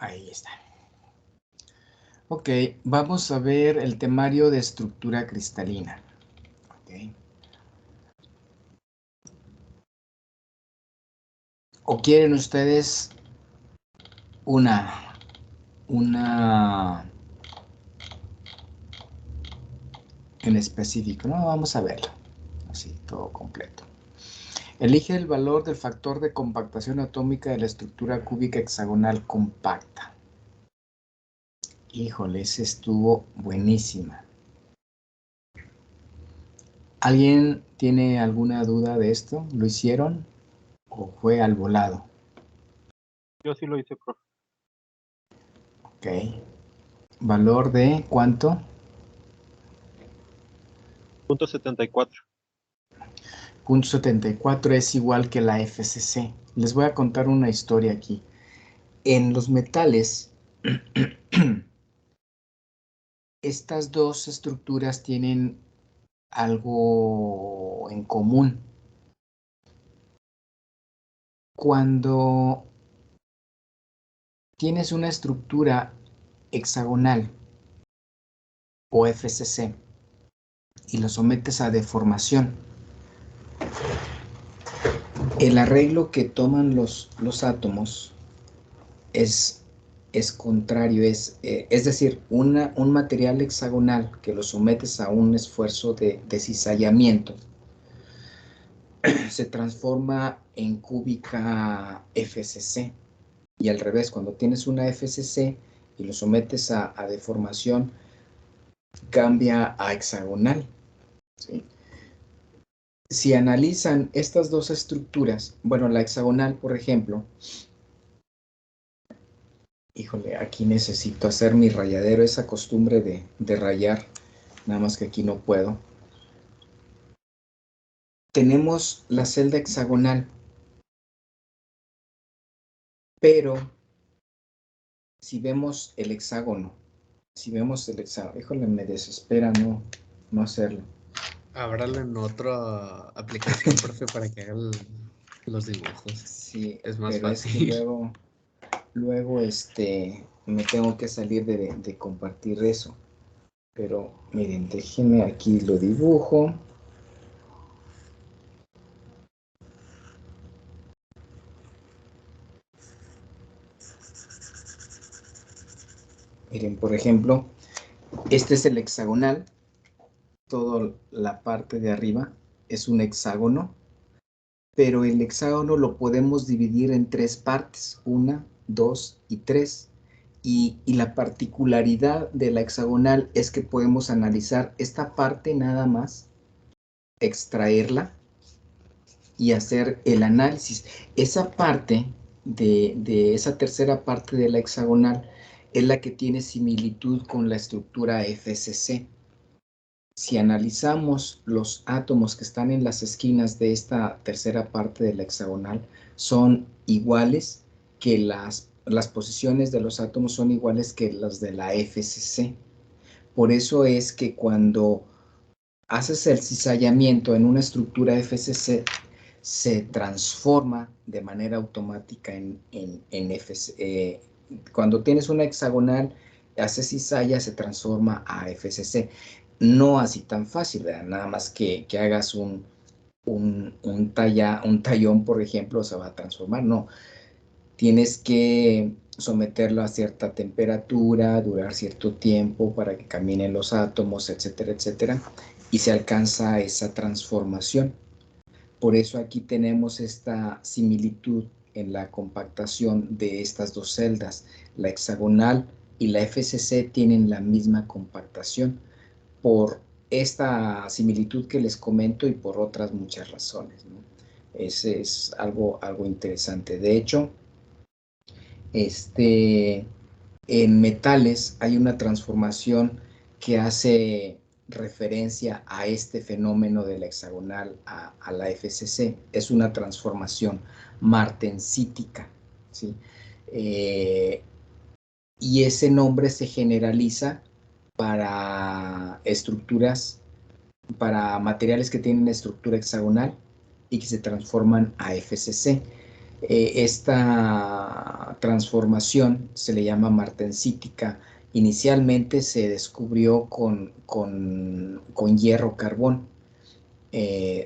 Ahí está. Ok, vamos a ver el temario de estructura cristalina. Okay. ¿O quieren ustedes una en específico? No, vamos a verlo. Así, todo completo. Elige el valor del factor de compactación atómica de la estructura cúbica hexagonal compacta. Híjole, ese estuvo buenísima. ¿Alguien tiene alguna duda de esto? ¿Lo hicieron o fue al volado? Yo sí lo hice, profe. Ok. ¿Valor de cuánto? .74. Punto 74 es igual que la FCC. Les voy a contar una historia aquí. En los metales, estas dos estructuras tienen algo en común. Cuando tienes una estructura hexagonal o FCC y lo sometes a deformación, el arreglo que toman los átomos es contrario, es decir, un material hexagonal que lo sometes a un esfuerzo de cizallamiento se transforma en cúbica FCC, y al revés, cuando tienes una FCC y lo sometes a deformación, cambia a hexagonal, ¿sí? Si analizan estas dos estructuras, bueno, la hexagonal, por ejemplo, híjole, aquí necesito hacer mi rayadero, esa costumbre de rayar, nada más que aquí no puedo. Tenemos la celda hexagonal, pero si vemos el hexágono, híjole, me desespera no hacerlo. Ábralo en otra aplicación, profe, para que haga los dibujos. Sí, es más pero fácil. es que luego me tengo que salir de compartir eso. Pero miren, déjenme aquí lo dibujo. Miren, por ejemplo, este es el hexagonal. Toda la parte de arriba es un hexágono, pero el hexágono lo podemos dividir en tres partes, 1, 2 y 3. Y la particularidad de la hexagonal es que podemos analizar esta parte nada más, extraerla y hacer el análisis. Esa parte de esa tercera parte de la hexagonal es la que tiene similitud con la estructura FCC. Si analizamos los átomos que están en las esquinas de esta tercera parte de la hexagonal, son iguales que las posiciones de los átomos son iguales que las de la FCC. Por eso es que cuando haces el cizallamiento en una estructura FCC, se transforma de manera automática en FCC. Cuando tienes una hexagonal, haces cizalla, se transforma a FCC. No así tan fácil, ¿verdad? Nada más que hagas un tallón, por ejemplo, se va a transformar. No, tienes que someterlo a cierta temperatura, durar cierto tiempo para que caminen los átomos, etcétera, etcétera, y se alcanza esa transformación. Por eso aquí tenemos esta similitud en la compactación de estas dos celdas. La hexagonal y la FCC tienen la misma compactación por esta similitud que les comento y por otras muchas razones, ¿no? Ese es algo interesante. De hecho, en metales hay una transformación que hace referencia a este fenómeno de la hexagonal a la FCC. Es una transformación martensítica, ¿sí? Y ese nombre se generaliza para estructuras, para materiales que tienen estructura hexagonal y que se transforman a FCC. Esta transformación se le llama martensítica. Inicialmente se descubrió con hierro-carbón.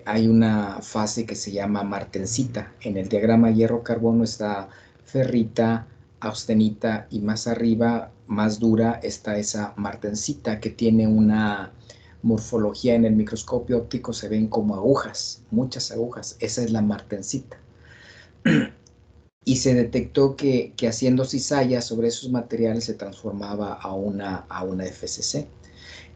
Hay una fase que se llama martensita. En el diagrama hierro-carbono está ferrita, austenita y más arriba, más dura, está esa martensita que tiene una morfología en el microscopio óptico, se ven como agujas, muchas agujas. Esa es la martensita. Y se detectó que haciendo cizallas sobre esos materiales se transformaba a una FCC.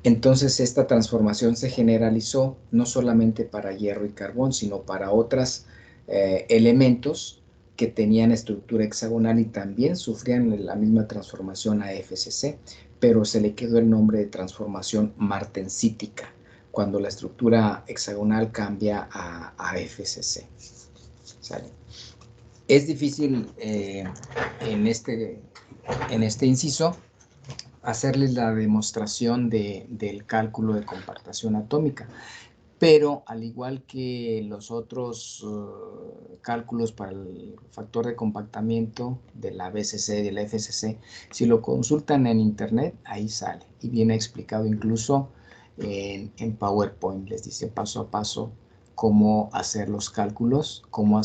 Entonces esta transformación se generalizó no solamente para hierro y carbón, sino para otros elementos que tenían estructura hexagonal y también sufrían la misma transformación a FCC, pero se le quedó el nombre de transformación martensítica, cuando la estructura hexagonal cambia a FCC. ¿Sale? Es difícil en este inciso hacerles la demostración del cálculo de compactación atómica, pero al igual que los otros cálculos para el factor de compactamiento de la BCC y de la FCC, si lo consultan en internet, ahí sale y viene explicado incluso en PowerPoint. Les dice paso a paso cómo hacer los cálculos, cómo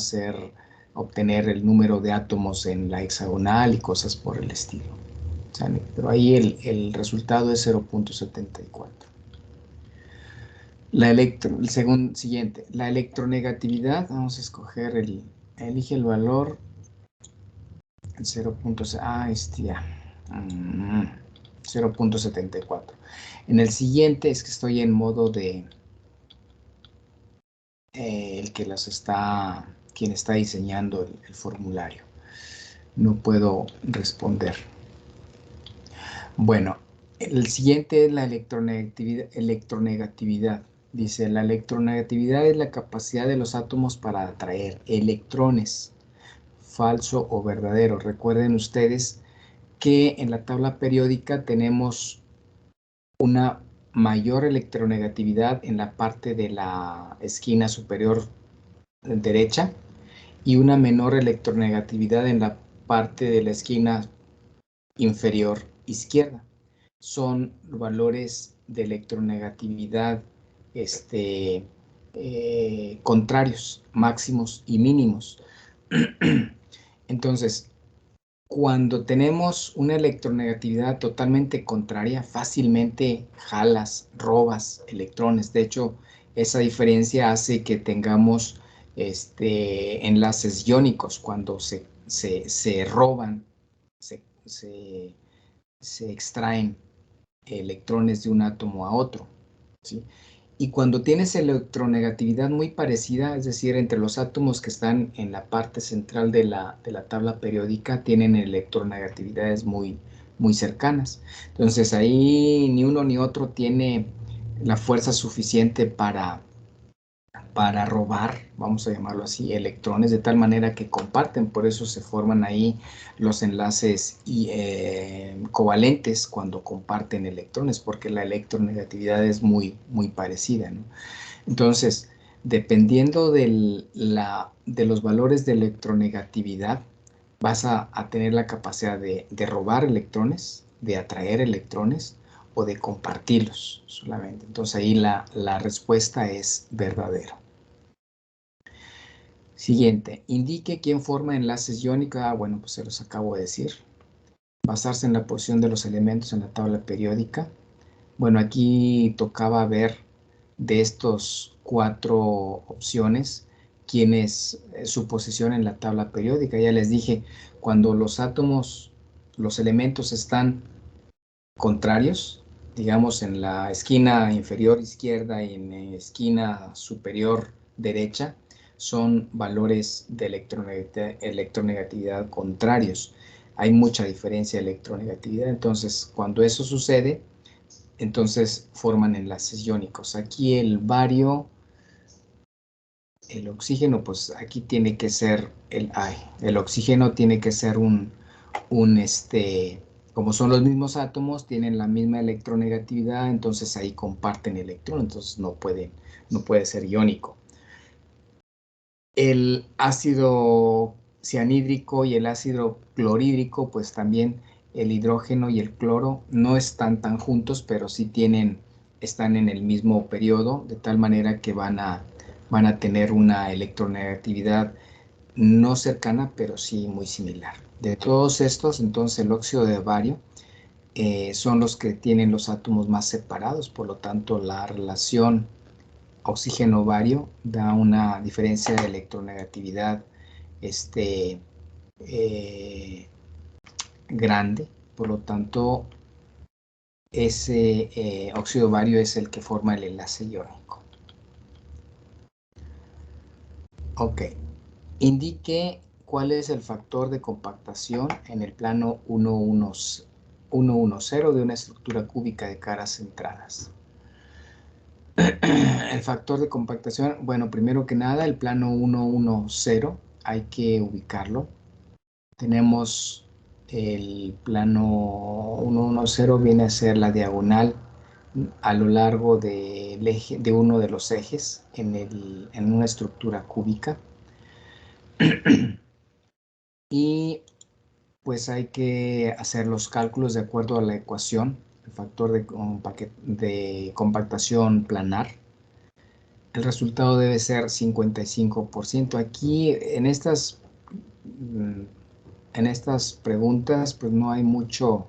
obtener el número de átomos en la hexagonal y cosas por el estilo. ¿Sale? Pero ahí el resultado es 0.74. El siguiente, la electronegatividad, vamos a escoger elige el valor, el 0.74. En el siguiente es que estoy en modo de quien está diseñando el formulario. No puedo responder. Bueno, el siguiente es la electronegatividad. Dice, la electronegatividad es la capacidad de los átomos para atraer electrones, falso o verdadero. Recuerden ustedes que en la tabla periódica tenemos una mayor electronegatividad en la parte de la esquina superior derecha y una menor electronegatividad en la parte de la esquina inferior izquierda. Son valores de electronegatividad contrarios, máximos y mínimos. Entonces, cuando tenemos una electronegatividad totalmente contraria, fácilmente robas electrones. De hecho, esa diferencia hace que tengamos enlaces iónicos cuando se roban, se extraen electrones de un átomo a otro, ¿sí? Y cuando tienes electronegatividad muy parecida, es decir, entre los átomos que están en la parte central de la tabla periódica, tienen electronegatividades muy cercanas. Entonces ahí ni uno ni otro tiene la fuerza suficiente para robar, vamos a llamarlo así, electrones, de tal manera que comparten. Por eso se forman ahí los enlaces covalentes cuando comparten electrones, porque la electronegatividad es muy parecida, ¿no? Entonces, dependiendo de los valores de electronegatividad, vas a tener la capacidad de robar electrones, de atraer electrones o de compartirlos solamente. Entonces ahí la respuesta es verdadera. Siguiente, indique quién forma enlaces iónicos. Bueno, pues se los acabo de decir. Basarse en la posición de los elementos en la tabla periódica. Bueno, aquí tocaba ver de estos 4 opciones quién es su posición en la tabla periódica. Ya les dije, cuando los elementos están contrarios, digamos en la esquina inferior izquierda y en la esquina superior derecha, son valores de electronegatividad contrarios. Hay mucha diferencia de electronegatividad. Entonces, cuando eso sucede, entonces forman enlaces iónicos. Aquí el bario, el oxígeno, pues aquí tiene que ser el oxígeno tiene que ser como son los mismos átomos, tienen la misma electronegatividad, entonces ahí comparten electrón, entonces no puede ser iónico. El ácido cianhídrico y el ácido clorhídrico, pues también el hidrógeno y el cloro no están tan juntos, pero sí están en el mismo periodo, de tal manera que van a tener una electronegatividad no cercana, pero sí muy similar. De todos estos, entonces el óxido de bario son los que tienen los átomos más separados, por lo tanto la relación oxígeno-bario da una diferencia de electronegatividad grande, por lo tanto ese óxido bario es el que forma el enlace iónico. Ok, indique cuál es el factor de compactación en el plano 110 de una estructura cúbica de caras centradas. El factor de compactación, bueno, primero que nada, el plano 110 hay que ubicarlo. Tenemos el plano 110 viene a ser la diagonal a lo largo del eje, de uno de los ejes en una estructura cúbica. Y pues hay que hacer los cálculos de acuerdo a la ecuación, el factor de compactación planar. El resultado debe ser 55%. Aquí en estas preguntas pues no hay mucho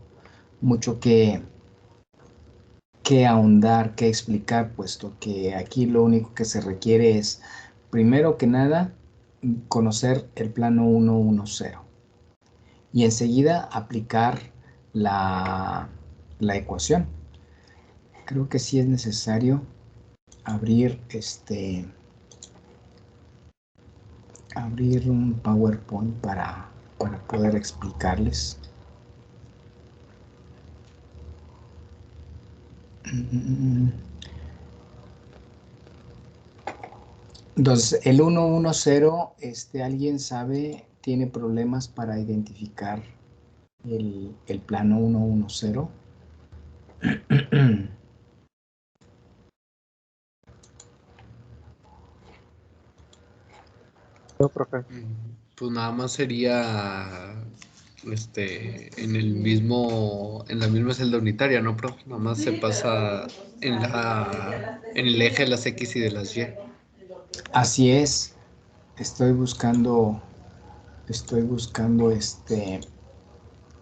que ahondar, que explicar, puesto que aquí lo único que se requiere es, primero que nada, conocer el plano 110 y enseguida aplicar la ecuación. Creo que sí es necesario abrir un PowerPoint para poder explicarles. Entonces, el 110, ¿alguien sabe, tiene problemas para identificar el plano 110? No, profe. Pues nada más sería en la misma celda unitaria, ¿no, profe? Nada más se pasa en el eje de las X y de las Y. Así es. Estoy buscando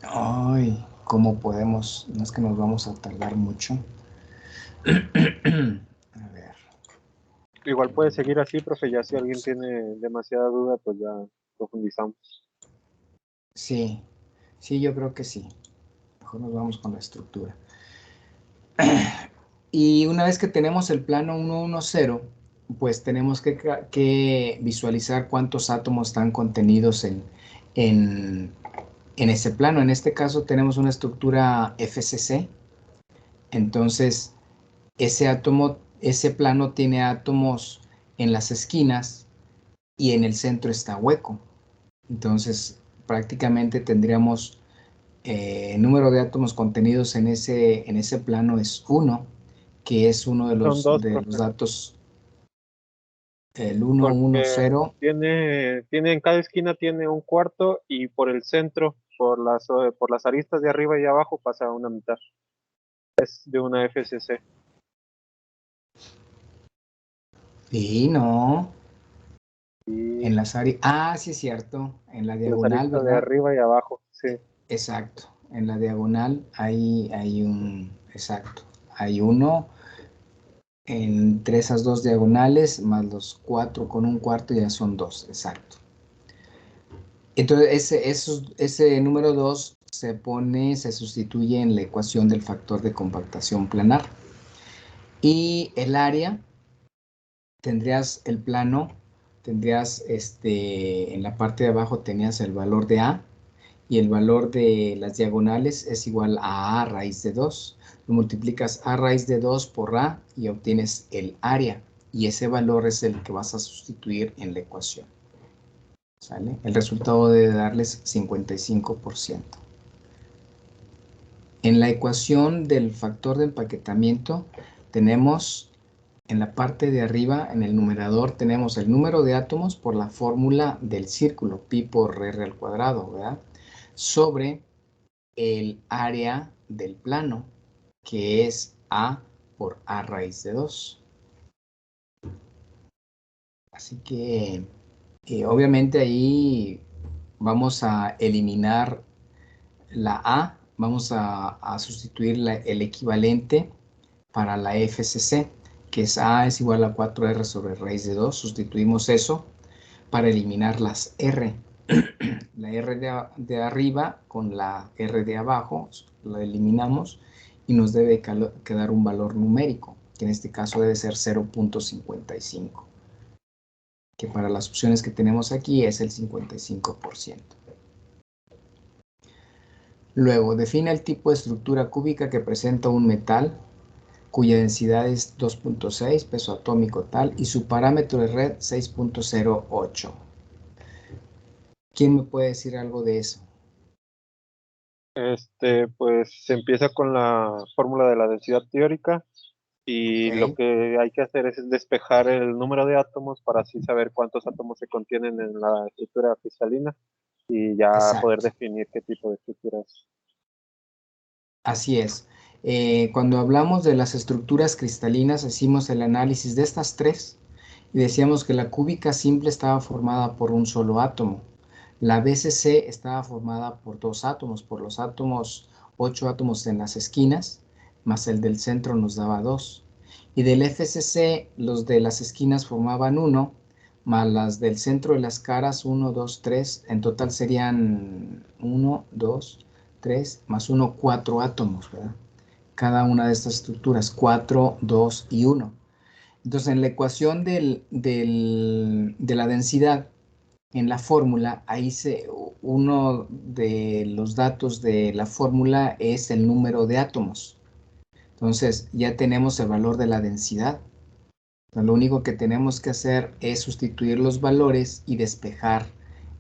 ay, ¿cómo podemos? No es que nos vamos a tardar mucho. A ver. Igual puede seguir así, profe, ya si alguien tiene demasiada duda, pues ya profundizamos. Sí, yo creo que sí. Mejor nos vamos con la estructura. Y una vez que tenemos el plano 110, pues tenemos que visualizar cuántos átomos están contenidos en ese plano. En este caso tenemos una estructura FCC. Entonces, ese plano tiene átomos en las esquinas y en el centro está hueco. Entonces, prácticamente tendríamos el número de átomos contenidos en ese plano es 1, que es uno de Son dos, de profe. los datos, el Porque 110. en cada esquina tiene un cuarto y por el centro, por las aristas de arriba y abajo, pasa una mitad. Es de una FCC. Sí, no. Y En las áreas. Ah, sí es cierto. En la las diagonal, aristas de ¿verdad? arriba y abajo, sí. Exacto. En la diagonal hay un. Exacto. Hay uno entre esas dos diagonales, más los 4 con un cuarto ya son 2. Exacto. Entonces, ese número 2 se sustituye en la ecuación del factor de compactación planar. Y el área, tendrías el plano, en la parte de abajo tenías el valor de A, y el valor de las diagonales es igual a A raíz de 2. Lo multiplicas A raíz de 2 por A y obtienes el área, y ese valor es el que vas a sustituir en la ecuación. ¿Sale? El resultado debe darles 55%. En la ecuación del factor de empaquetamiento tenemos En la parte de arriba, en el numerador, tenemos el número de átomos por la fórmula del círculo, pi por r al cuadrado, ¿verdad? Sobre el área del plano, que es a por a raíz de 2. Así que, obviamente ahí vamos a eliminar la a, vamos a sustituir el equivalente para la FCC, que es a es igual a 4r sobre raíz de 2. Sustituimos eso para eliminar las r. La r de arriba con la r de abajo, la eliminamos y nos debe quedar un valor numérico, que en este caso debe ser 0.55, que para las opciones que tenemos aquí es el 55%. Luego, define el tipo de estructura cúbica que presenta un metal cuya densidad es 2.6, peso atómico tal, y su parámetro de red 6.08. ¿Quién me puede decir algo de eso? Pues se empieza con la fórmula de la densidad teórica y lo Ok, que hay que hacer es despejar el número de átomos para así saber cuántos átomos se contienen en la estructura cristalina y ya poder exacto. definir qué tipo de estructura es. Así es. Cuando hablamos de las estructuras cristalinas, hicimos el análisis de estas tres y decíamos que la cúbica simple estaba formada por un solo átomo. La BCC estaba formada por dos átomos, por los átomos, 8 átomos en las esquinas, más el del centro nos daba 2. Y del FCC, los de las esquinas formaban 1, más las del centro de las caras, 1, 2, 3. En total serían 1, 2, 3, más 1, 4 átomos, ¿verdad? Cada una de estas estructuras, 4, 2 y 1. Entonces, en la ecuación de la densidad, en la fórmula, uno de los datos de la fórmula es el número de átomos. Entonces, ya tenemos el valor de la densidad. Entonces, lo único que tenemos que hacer es sustituir los valores y despejar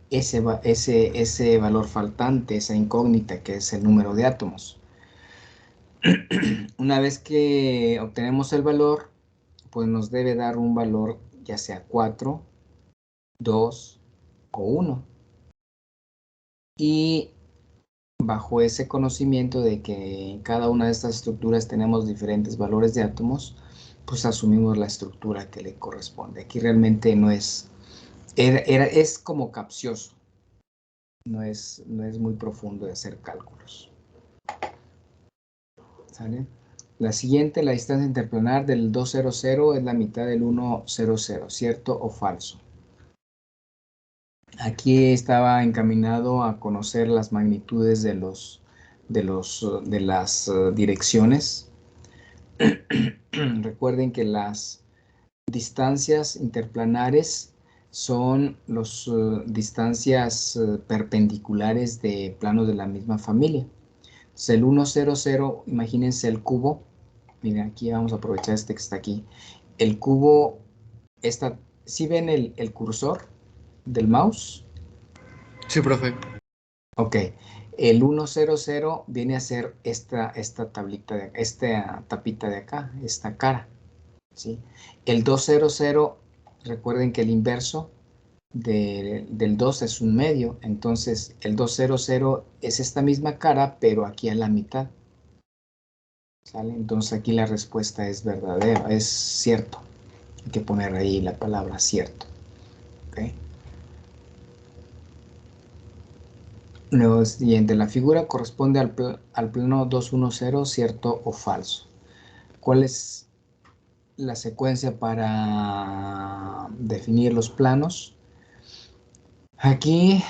ese valor faltante, esa incógnita que es el número de átomos. Una vez que obtenemos el valor, pues nos debe dar un valor ya sea 4, 2 o 1. Y bajo ese conocimiento de que en cada una de estas estructuras tenemos diferentes valores de átomos, pues asumimos la estructura que le corresponde. Aquí realmente no es, es como capcioso, no es muy profundo de hacer cálculos. ¿Sale? La siguiente, la distancia interplanar del 200 es la mitad del 100, ¿cierto o falso? Aquí estaba encaminado a conocer las magnitudes de las direcciones. Recuerden que las distancias interplanares son las distancias perpendiculares de planos de la misma familia. Entonces, el 100, imagínense el cubo. Miren, aquí vamos a aprovechar este que está aquí. El cubo, ¿sí ven el cursor del mouse? Sí, profe. Ok, el 100 viene a ser esta tablita, esta tapita de acá, esta cara, ¿sí? El 200, recuerden que el inverso del 2 es un medio, entonces el 200 es esta misma cara, pero aquí a la mitad, ¿sale? Entonces aquí la respuesta es verdadera, es cierto. Hay que poner ahí la palabra cierto, ¿ok? Luego, siguiente, la figura corresponde al plano 210, ¿cierto o falso? ¿Cuál es la secuencia para definir los planos? Aquí,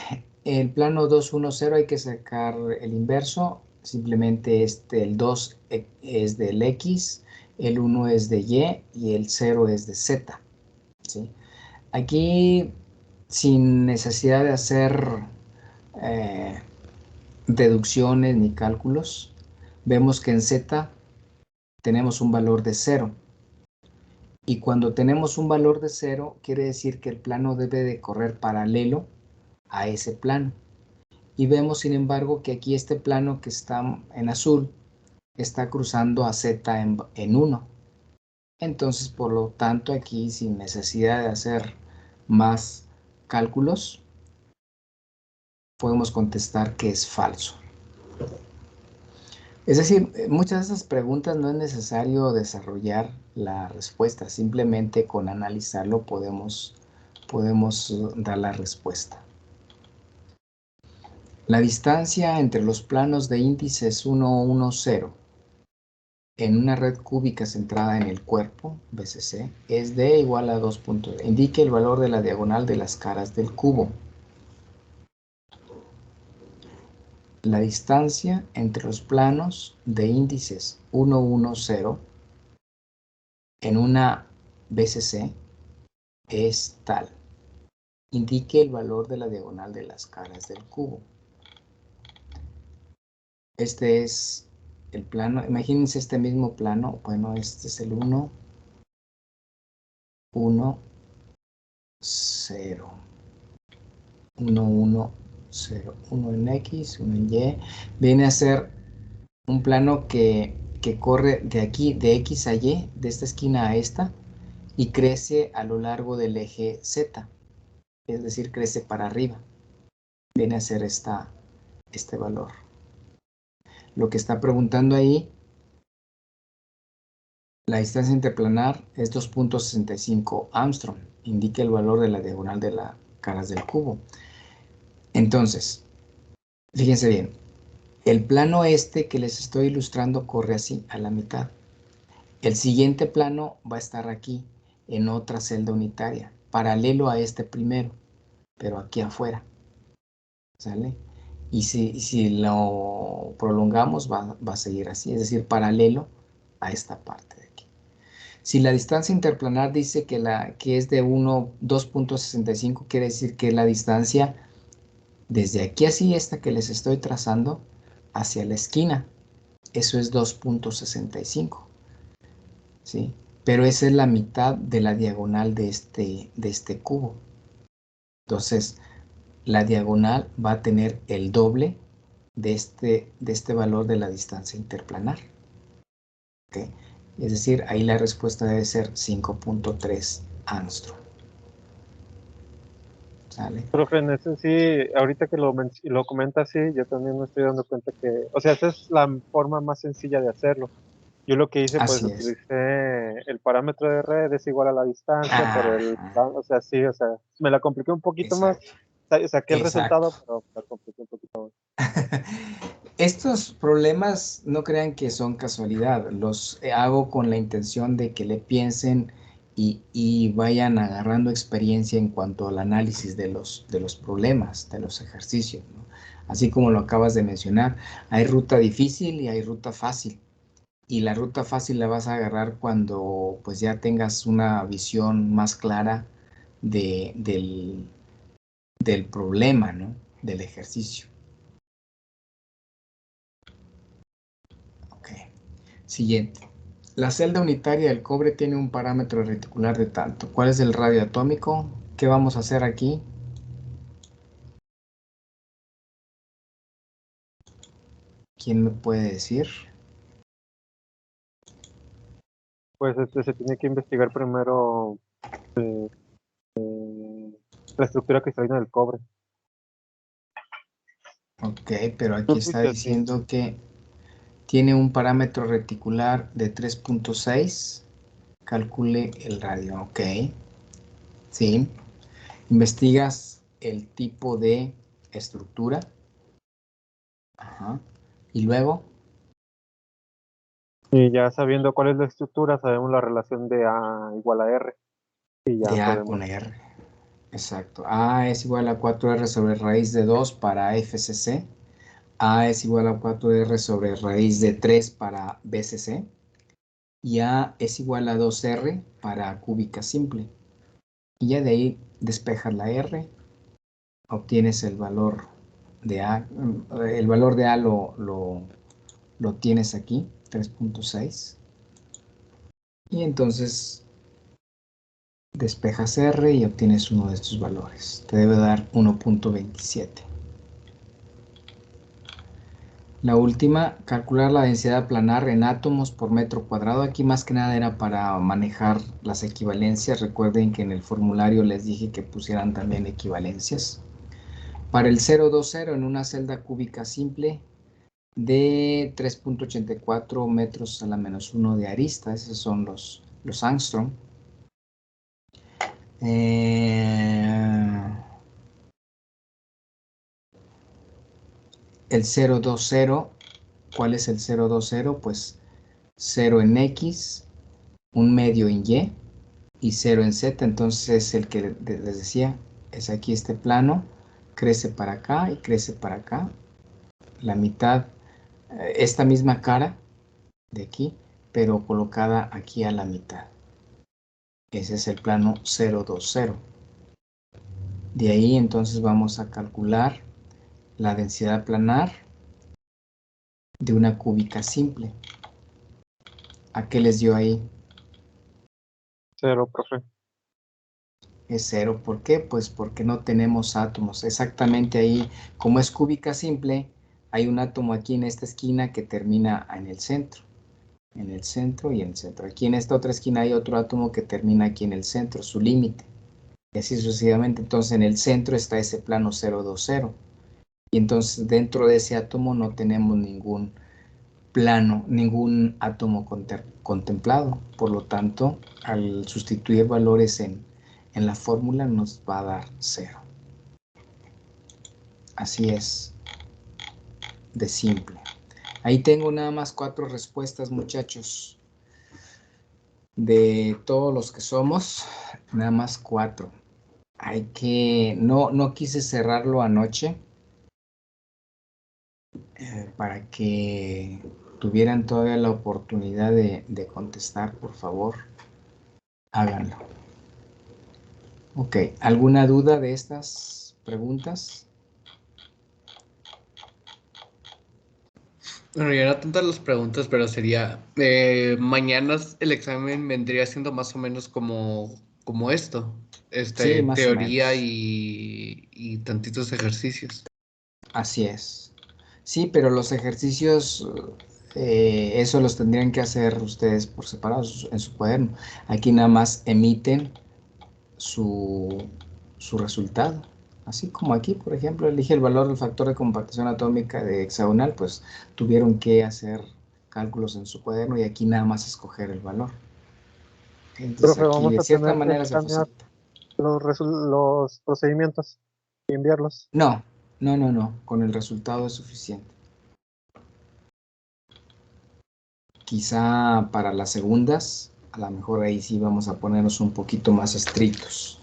el plano 210 hay que sacar el inverso. Simplemente el 2 es del X, el 1 es de y el 0 es de Z, ¿sí? Aquí, sin necesidad de hacer eh, deducciones ni cálculos, vemos que en Z tenemos un valor de 0. Y cuando tenemos un valor de 0, quiere decir que el plano debe de correr paralelo a ese plano. Y vemos, sin embargo, que aquí este plano que está en azul está cruzando a Z en 1. Entonces, por lo tanto, aquí sin necesidad de hacer más cálculos, podemos contestar que es falso. Es decir, muchas de esas preguntas no es necesario desarrollar la respuesta, simplemente con analizarlo podemos dar la respuesta. La distancia entre los planos de índices 1, 1, 0 en una red cúbica centrada en el cuerpo, BCC, es de igual a 2 puntos. Indique el valor de la diagonal de las caras del cubo. La distancia entre los planos de índices 1, 1, 0 en una BCC es tal. Indique el valor de la diagonal de las caras del cubo. Este es el plano. Imagínense este mismo plano. Bueno, este es el 1, 1, 0. 1, 1, 0. 1 en X, 1 en Y. Viene a ser un plano que corre de aquí, de X a Y, de esta esquina a esta, y crece a lo largo del eje Z. Es decir, crece para arriba. Viene a ser este valor. Lo que está preguntando ahí, la distancia interplanar es 2.65 Armstrong. Indica el valor de la diagonal de las caras del cubo. Entonces, fíjense bien, el plano este que les estoy ilustrando corre así, a la mitad. El siguiente plano va a estar aquí, en otra celda unitaria, paralelo a este primero, pero aquí afuera. ¿Sale? Y si lo prolongamos, va a seguir así, es decir, paralelo a esta parte de aquí. Si la distancia interplanar dice que es de 2.65, quiere decir que la distancia desde aquí así, esta que les estoy trazando, hacia la esquina. Eso es 2.65. ¿Sí? Pero esa es la mitad de la diagonal de este cubo. Entonces, la diagonal va a tener el doble de este valor de la distancia interplanar. ¿Okay? Es decir, ahí la respuesta debe ser 5.3 Armstrong. ¿Sale? Profe, en ese sí, ahorita que lo comenta así, yo también me estoy dando cuenta que, o sea, esa es la forma más sencilla de hacerlo. Yo lo que hice, pues Así es. utilicé el parámetro de red es igual a la distancia por el, Ajá, o sea, sí, o sea, me la compliqué un poquito más, exacto, saqué el exacto. resultado, pero me la compliqué un poquito más. Estos problemas no crean que son casualidad, los hago con la intención de que le piensen y vayan agarrando experiencia en cuanto al análisis de los problemas, de los ejercicios, ¿no? Así como lo acabas de mencionar, hay ruta difícil y hay ruta fácil. Y la ruta fácil la vas a agarrar cuando pues ya tengas una visión más clara del problema, ¿no? Del ejercicio. Ok. Siguiente. La celda unitaria del cobre tiene un parámetro reticular de tanto. ¿Cuál es el radio atómico? ¿Qué vamos a hacer aquí? ¿Quién me puede decir? Pues se tiene que investigar primero la estructura cristalina del cobre. Ok, pero aquí está Supongo que sí. diciendo que tiene un parámetro reticular de 3.6. Calcule el radio. Ok. Sí. Investigas el tipo de estructura. Ajá. Y luego, Y ya sabiendo cuál es la estructura, sabemos la relación de A igual a R. Y ya de A podemos. con R. Exacto. A es igual a 4R sobre raíz de 2 para FCC. A es igual a 4R sobre raíz de 3 para BCC. Y A es igual a 2R para cúbica simple. Y ya de ahí despejas la R, obtienes el valor de A. El valor de A lo tienes aquí, 3.6. Y entonces despejas R y obtienes uno de estos valores. Te debe dar 1.27. La última, calcular la densidad planar en átomos por metro cuadrado. Aquí más que nada era para manejar las equivalencias. Recuerden que en el formulario les dije que pusieran también equivalencias. Para el 020 en una celda cúbica simple de 3.84 metros a la menos 1 de arista. Esos son los angstrom. El 020, ¿cuál es el 020? Pues 0 en X, un medio en y 0 en Z. Entonces es el que les decía, es aquí este plano, crece para acá y crece para acá. La mitad, esta misma cara de aquí, pero colocada aquí a la mitad. Ese es el plano 020. De ahí entonces vamos a calcular la densidad planar de una cúbica simple. ¿A qué les dio ahí? 0, profe. Es 0. ¿Por qué? Pues porque no tenemos átomos. Exactamente ahí, como es cúbica simple, hay un átomo aquí en esta esquina que termina en el centro. En el centro y en el centro. Aquí en esta otra esquina hay otro átomo que termina aquí en el centro, su límite. Y así sucesivamente. Entonces en el centro está ese plano 020. Y entonces dentro de ese átomo no tenemos ningún plano, ningún átomo contemplado. Por lo tanto, al sustituir valores en la fórmula nos va a dar 0. Así es de simple. Ahí tengo nada más 4 respuestas, muchachos. De todos los que somos, nada más 4. Hay que, no quise cerrarlo anoche para que tuvieran todavía la oportunidad de contestar, por favor, háganlo. Ok, ¿alguna duda de estas preguntas? Bueno, ya no tantas las preguntas, pero sería, mañana el examen vendría siendo más o menos como esto, Sí, más o teoría menos. y tantitos ejercicios. Así es. Sí, pero los ejercicios, eso los tendrían que hacer ustedes por separado en su cuaderno. Aquí nada más emiten su resultado. Así como aquí, por ejemplo, elige el valor del factor de compactación atómica de hexagonal, pues tuvieron que hacer cálculos en su cuaderno y aquí nada más escoger el valor. Entonces Profe, aquí vamos de a cierta tener que manera se escanear facilita. los procedimientos y enviarlos. No, no, con el resultado es suficiente. Quizá para las segundas, a lo mejor ahí sí vamos a ponernos un poquito más estrictos.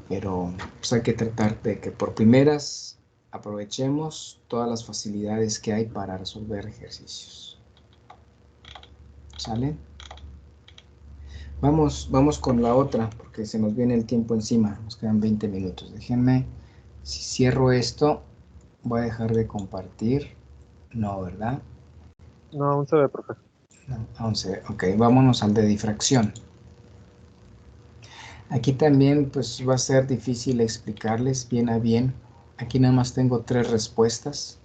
Pero pues hay que tratar de que por primeras aprovechemos todas las facilidades que hay para resolver ejercicios. ¿Sale? Vamos con la otra, porque se nos viene el tiempo encima. Nos quedan 20 minutos. Déjenme, si cierro esto, voy a dejar de compartir. No, ¿verdad? No, aún se ve, profe. No, 11. Ok, vámonos al de difracción. Aquí también pues va a ser difícil explicarles bien a bien. Aquí nada más tengo 3 respuestas.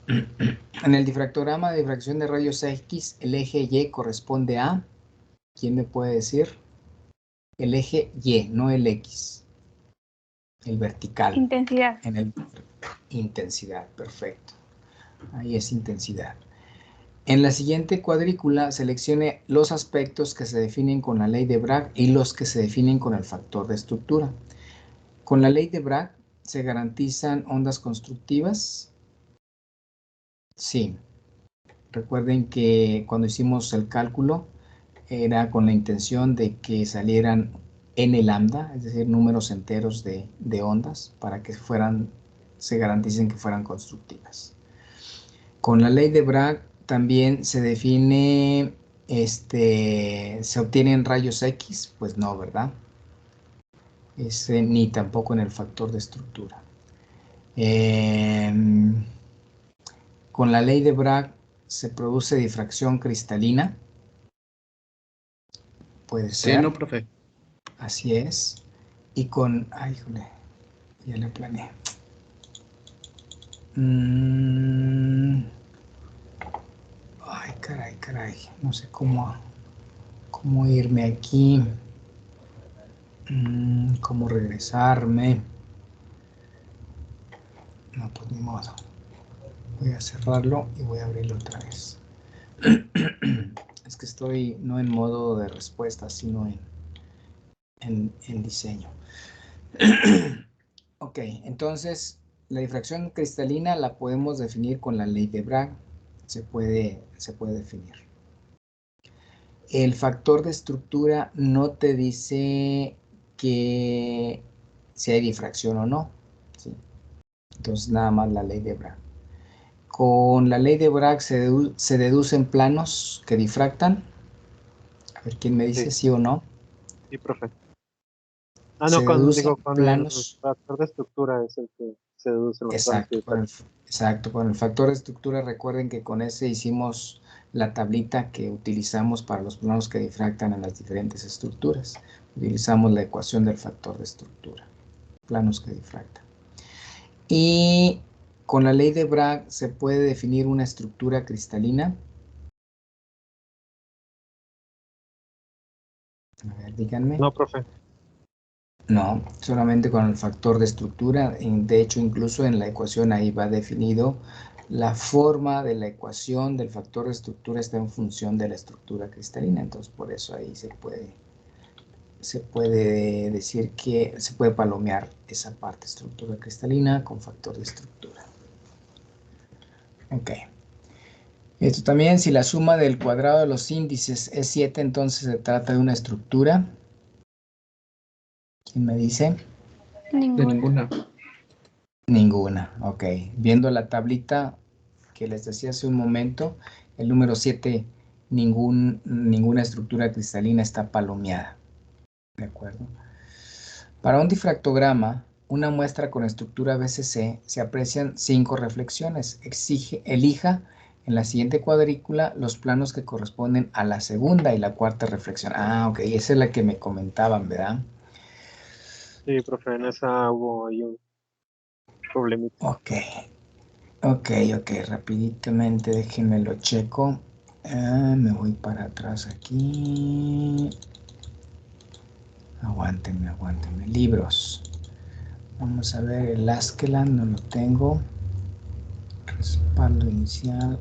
En el difractograma de difracción de rayos X, el eje Y corresponde a, ¿quién me puede decir? El eje Y, no el X, el vertical. Intensidad. En el intensidad, perfecto. Ahí es intensidad. En la siguiente cuadrícula seleccione los aspectos que se definen con la ley de Bragg y los que se definen con el factor de estructura. Con la ley de Bragg se garantizan ondas constructivas. Sí. Recuerden que cuando hicimos el cálculo era con la intención de que salieran n lambda, es decir, números enteros de ondas para que se garanticen que fueran constructivas. Con la ley de Bragg también se define, se obtienen rayos X, pues no, ¿verdad? Ni tampoco en el factor de estructura. Con la ley de Bragg se produce difracción cristalina. Puede Sí, no, ser, profe. así es. Y con, ay, híjole, ya le planeé. Ay, caray. No sé cómo irme aquí. Cómo regresarme. No, pues ni modo. Voy a cerrarlo y voy a abrirlo otra vez. Es que estoy no en modo de respuesta, sino en diseño. Ok, entonces la difracción cristalina la podemos definir con la ley de Bragg. Se puede definir. El factor de estructura no te dice que si hay difracción o no, ¿sí? Entonces nada más la ley de Bragg. Con la ley de Bragg se deducen planos que difractan. A ver quién me dice sí o no. Sí, profe. Se deducen Con el planos. factor de estructura es el que se deduce los planos que Exacto, con el factor de estructura recuerden que con ese hicimos la tablita que utilizamos para los planos que difractan en las diferentes estructuras. Utilizamos la ecuación del factor de estructura, planos que difractan. Y con la ley de Bragg se puede definir una estructura cristalina. A ver, díganme. No, profe. No, solamente con el factor de estructura. De hecho, incluso en la ecuación ahí va definido la forma de la ecuación del factor de estructura está en función de la estructura cristalina. Entonces, por eso ahí se puede decir que se puede palomear esa parte, estructura cristalina con factor de estructura. Ok. Esto también, si la suma del cuadrado de los índices es 7, entonces se trata de una estructura. ¿Quién me dice? Ninguna. Ninguna, ok. Viendo la tablita que les decía hace un momento, el número 7, ninguna estructura cristalina está palomeada. ¿De acuerdo? Para un difractograma, una muestra con estructura BCC, se aprecian 5 reflexiones. Elija en la siguiente cuadrícula los planos que corresponden a la segunda y la cuarta reflexión. Ah, ok, esa es la que me comentaban, ¿verdad? Sí, profe, en esa hubo ahí un problemita. Ok, rapiditamente déjenme lo checo. Me voy para atrás aquí. Aguántenme. Libros. Vamos a ver el Askeland, no lo tengo. Respaldo inicial.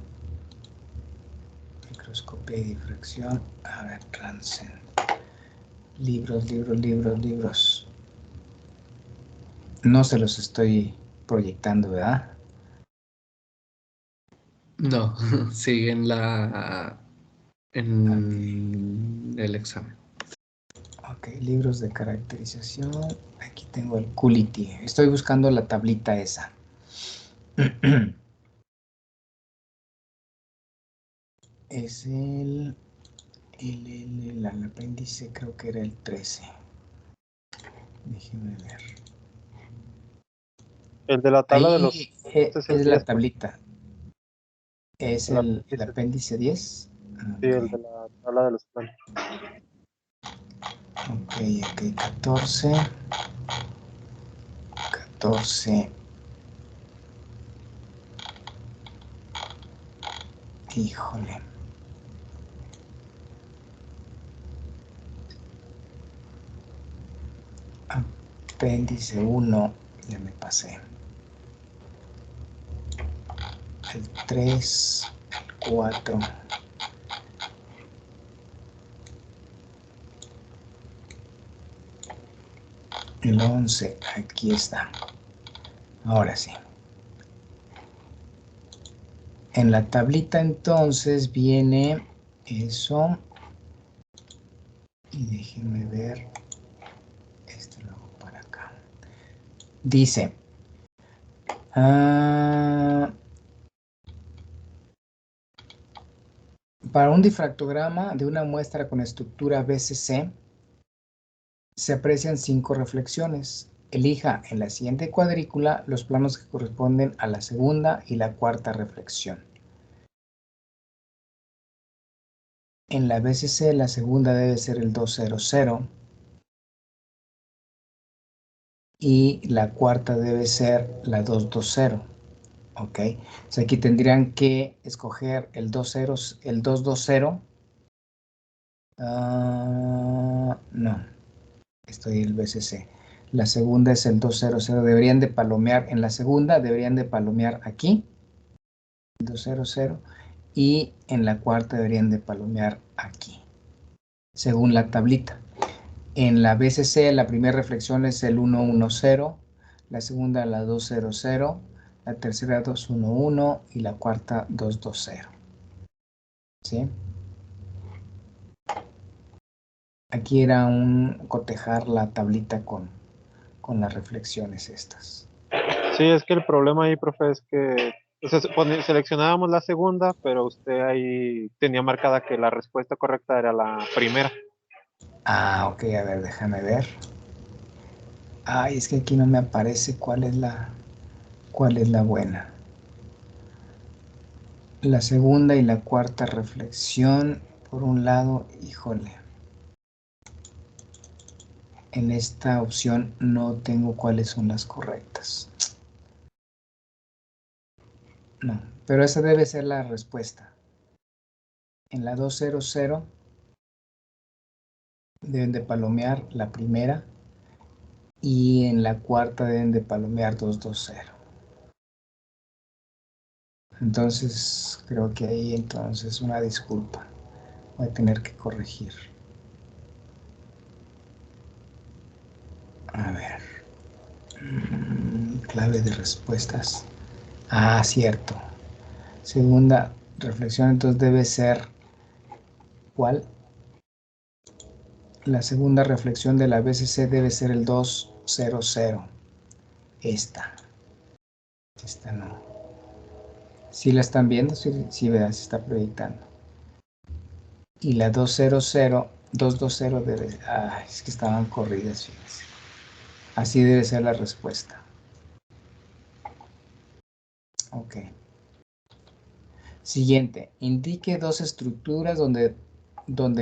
Microscopía y difracción. A ver, Transcend. Libros. No se los estoy proyectando, ¿verdad? No, sigue en el examen. Ok, libros de caracterización. Aquí tengo el Qulity. Estoy buscando la tablita esa. Es el apéndice, creo que era el 13. Déjenme ver. El de la tabla de los... Ahí Este es el es 10, la profe. tablita. ¿Es El el apéndice 10. apéndice 10? Sí, el de la tabla de los planos. Ok, 14. Híjole. Apéndice 1, ya me pasé. El 3, el 4. El 11, aquí está. Ahora sí. En la tablita entonces viene eso. Y déjenme ver. Esto lo hago para acá. Dice. Para un difractograma de una muestra con estructura BCC, se aprecian 5 reflexiones. Elija en la siguiente cuadrícula los planos que corresponden a la segunda y la cuarta reflexión. En la BCC la segunda debe ser el 200 y la cuarta debe ser la 220. Ok. Entonces aquí tendrían que escoger el 220, el 220. No, estoy el BCC. La segunda es el 200. Deberían de palomear, en la segunda deberían de palomear aquí, el 200, y en la cuarta deberían de palomear aquí, según la tablita. En la BCC la primera reflexión es el 110, la segunda la 200, la tercera 211 y la cuarta 220. ¿Sí? Aquí era un cotejar la tablita con las reflexiones estas. Sí, es que el problema ahí, profe, es que o sea, seleccionábamos la segunda, pero usted ahí tenía marcada que la respuesta correcta era la primera. Ah, ok, a ver, déjame ver. Ay, es que aquí no me aparece cuál es la buena. La segunda y la cuarta reflexión, por un lado, híjole. En esta opción no tengo cuáles son las correctas. No, pero esa debe ser la respuesta. En la 200 deben de palomear la primera y en la cuarta deben de palomear 220. Entonces, creo que ahí entonces una disculpa. Voy a tener que corregir. A ver. Clave de respuestas. Ah, cierto. Segunda reflexión, entonces debe ser ¿cuál? La segunda reflexión de la BCC debe ser el 200. Esta. Esta no. ¿Sí la están viendo? Sí, ¿verdad? Se está proyectando. Y la 220 debe... Ah, es que estaban corridas, fíjense. Así debe ser la respuesta. Ok. Siguiente. Indique dos estructuras donde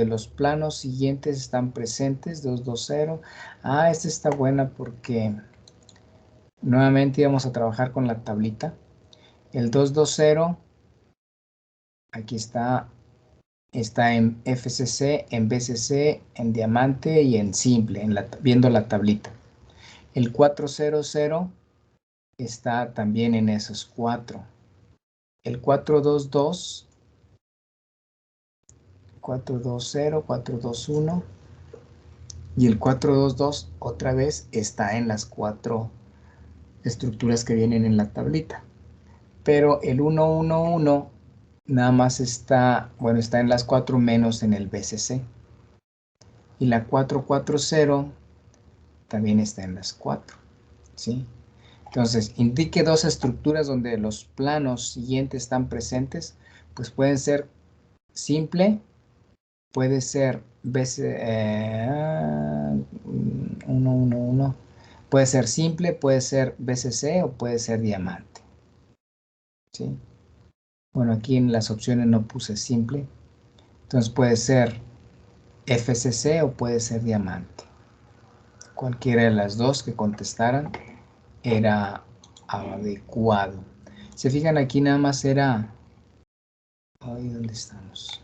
los planos siguientes están presentes. 220. Ah, esta está buena porque nuevamente íbamos a trabajar con la tablita. El 220, aquí está en FCC, en BCC, en diamante y en simple, viendo la tablita. El 400 está también en esos cuatro. El 422, 420, 421 y el 422 otra vez está en las cuatro estructuras que vienen en la tablita. Pero el 111 nada más está, bueno, está en las cuatro menos en el BCC. Y la 440 también está en las 4, ¿sí? Entonces, indique dos estructuras donde los planos siguientes están presentes, pues pueden ser simple, puede ser BC, 111, puede ser simple, puede ser BCC o puede ser diamante, ¿sí? Bueno, aquí en las opciones no puse simple, entonces puede ser FCC o puede ser diamante. Cualquiera de las dos que contestaran era adecuado. Se fijan, aquí nada más era... Ay, ¿dónde estamos?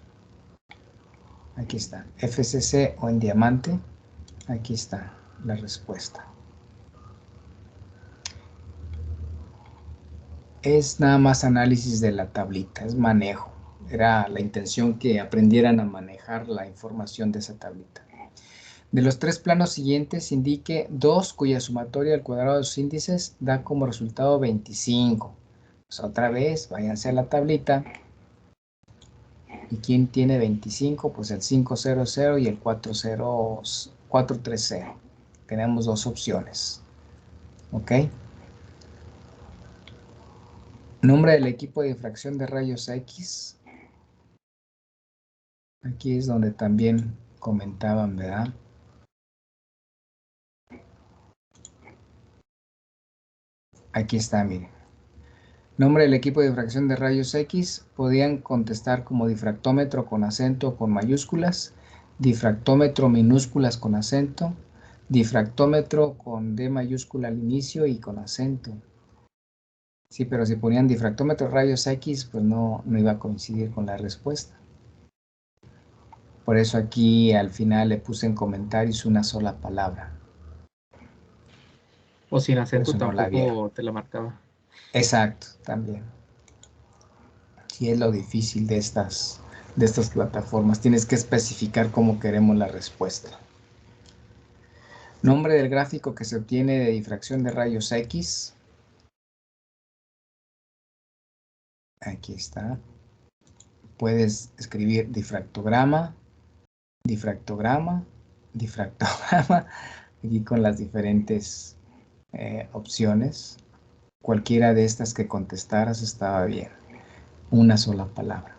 Aquí está. FCC o en diamante. Aquí está la respuesta. Es nada más análisis de la tablita, es manejo. Era la intención que aprendieran a manejar la información de esa tablita. De los tres planos siguientes, indique dos cuya sumatoria al cuadrado de sus índices da como resultado 25. Pues otra vez, váyanse a la tablita. ¿Y quién tiene 25? Pues el 500 y el 430. Tenemos dos opciones. ¿Ok? Nombre del equipo de difracción de rayos X. Aquí es donde también comentaban, ¿verdad? Aquí está, miren. Nombre del equipo de difracción de rayos X. Podían contestar como difractómetro con acento o con mayúsculas. Difractómetro minúsculas con acento. Difractómetro con D mayúscula al inicio y con acento. Sí, pero si ponían difractómetro rayos X, pues no iba a coincidir con la respuesta. Por eso aquí al final le puse en comentarios una sola palabra. O sin Por acento eso no la vieron. tampoco te la marcaba. Exacto, también. Sí, es lo difícil de estas plataformas. Tienes que especificar cómo queremos la respuesta. Nombre del gráfico que se obtiene de difracción de rayos X. Aquí está. Puedes escribir difractograma, difractograma, difractograma. Aquí con las diferentes opciones. Cualquiera de estas que contestaras estaba bien. Una sola palabra.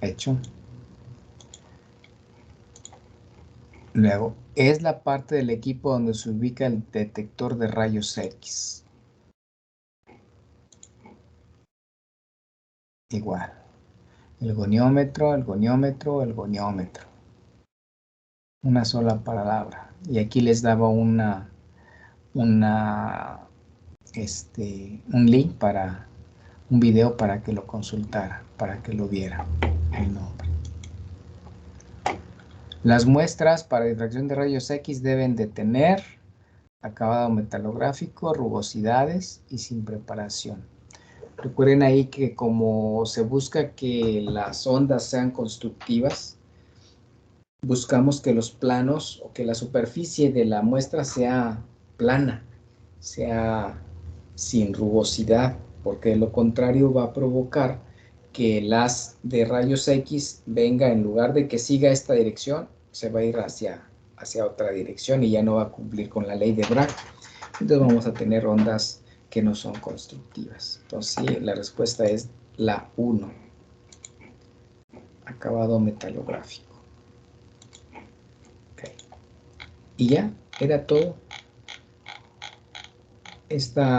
Hecho. Luego, es la parte del equipo donde se ubica el detector de rayos X. Igual. El goniómetro, el goniómetro, el goniómetro. Una sola palabra. Y aquí les daba un link para un video para que lo consultara, para que lo viera el nombre. Las muestras para difracción de rayos X deben de tener acabado metalográfico, rugosidades y sin preparación. Recuerden ahí que como se busca que las ondas sean constructivas, buscamos que los planos o que la superficie de la muestra sea plana, sea sin rugosidad, porque de lo contrario va a provocar que el haz de rayos X venga, en lugar de que siga esta dirección, se va a ir hacia otra dirección y ya no va a cumplir con la ley de Bragg. Entonces vamos a tener ondas que no son constructivas. Entonces sí, la respuesta es la 1. Acabado metalográfico. Okay. Y ya, era todo.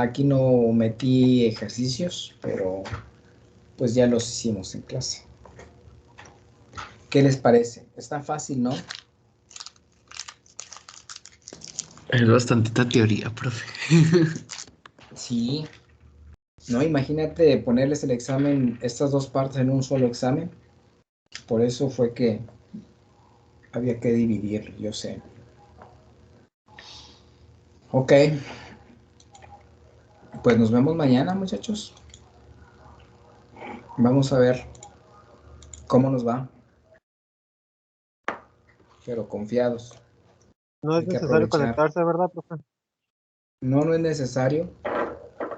Aquí no metí ejercicios, pero pues ya los hicimos en clase. ¿Qué les parece? Está fácil, ¿no? Es bastantita teoría, profe. Sí. No, imagínate ponerles el examen, estas dos partes en un solo examen. Por eso fue que había que dividirlo, yo sé. Ok. Pues nos vemos mañana, muchachos. Vamos a ver cómo nos va. Pero confiados. No es Hay que necesario aprovechar. conectarse, ¿verdad, profe? No es necesario.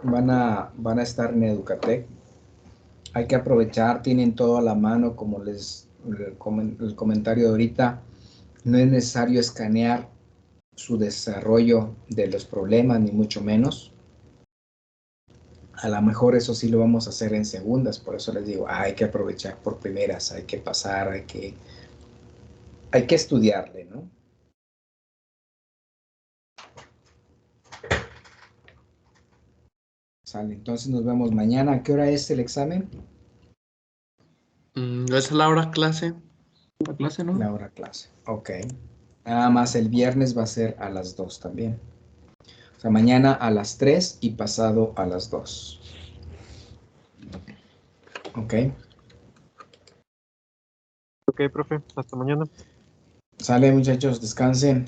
Van a estar en Educatec. Hay que aprovechar, tienen todo a la mano, como el comentario de ahorita. No es necesario escanear su desarrollo de los problemas, ni mucho menos. A lo mejor eso sí lo vamos a hacer en segundas, por eso les digo, hay que aprovechar por primeras, hay que pasar, hay que estudiarle, ¿no? Sale, entonces nos vemos mañana. ¿A qué hora es el examen? ¿No es a la hora clase? La clase, ¿no? La hora clase, ok. Nada más el viernes va a ser a las 2 también. O sea, mañana a las 3 y pasado a las 2. Ok. Ok, profe, hasta mañana. Sale, muchachos, descansen.